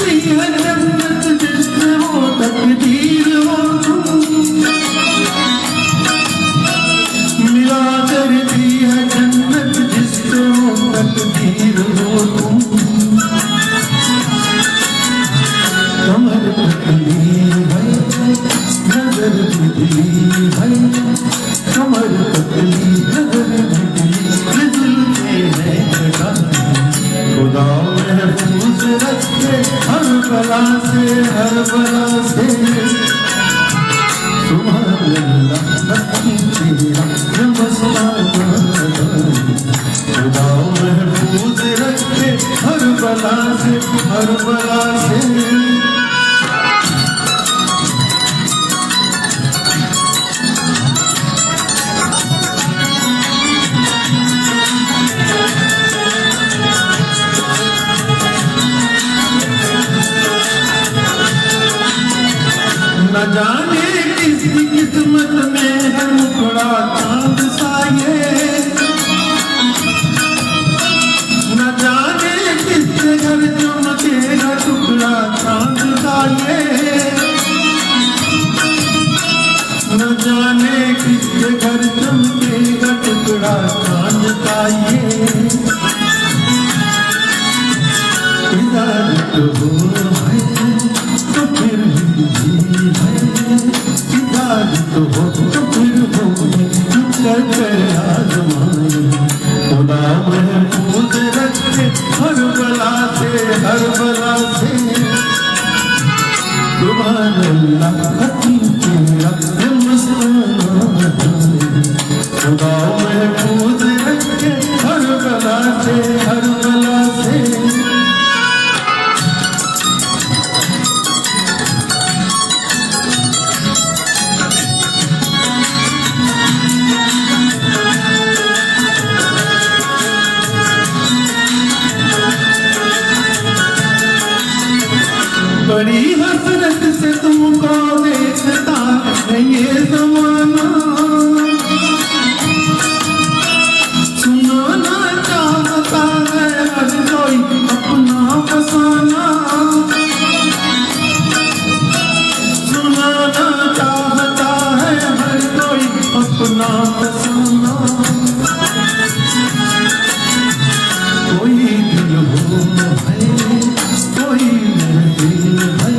करती है जन्नत जिसमें वो तकदीर हो तुम, मिला करती है जन्नत जिसमें वो तकदीर हो तुम। कमर पतली है नजर बिजली है, कमर पतली नजर बिजली जुल्फे है कटा, खुदा महफूज रखे हर बला से हर बला से। सुभान अल्लाह हकीम तेरा नमस्ताना, खुदा महफूज रखे हर बला से हर बला से। न जाने किसकी किस्मत में है मुखड़ा चांद सा ये, न जाने किसके घर चमकेगा टुकड़ा चांद सा ये, न जाने किसके घर चमकेगा टुकड़ा चांद का ये। इजाजत हो है तो फिर तो हो तो फिर हो कर आजमाए, खुदा महफूज रखे हर बला से हर बला से। सुभान अल्लाह हकीम तेरा नमस्ताना, खुदा महफूज रखे हर बला से हर बला से। बड़ी हसरत से तुमको देखता है ये ज़माना, सुनाना चाहता है हर कोई अपना फसाना, सुनाना चाहता है हर कोई अपना फसाना। कोई दिल हो है कोई दिल है,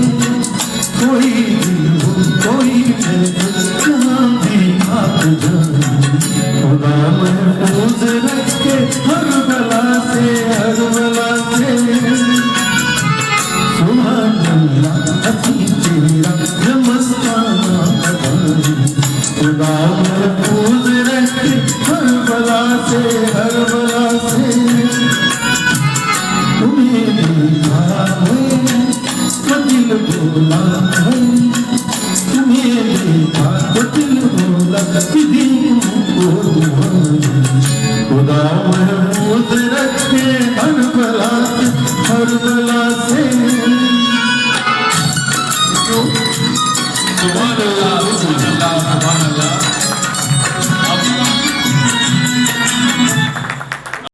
कोई दिल हो कोई जहाँ भी आप जाए, खुदा महफूज रखे हर बला से हर बला से। सुभान अल्लाह हकीम तेरा नमस्ताना, खुदा महफूज रखे हर बला से हर बला से। तुम्हें देखा है तो दिल बोला है, तुम्हें देखा तो दिल बोला कि दिल को दुआ, खुदा महफूज रखे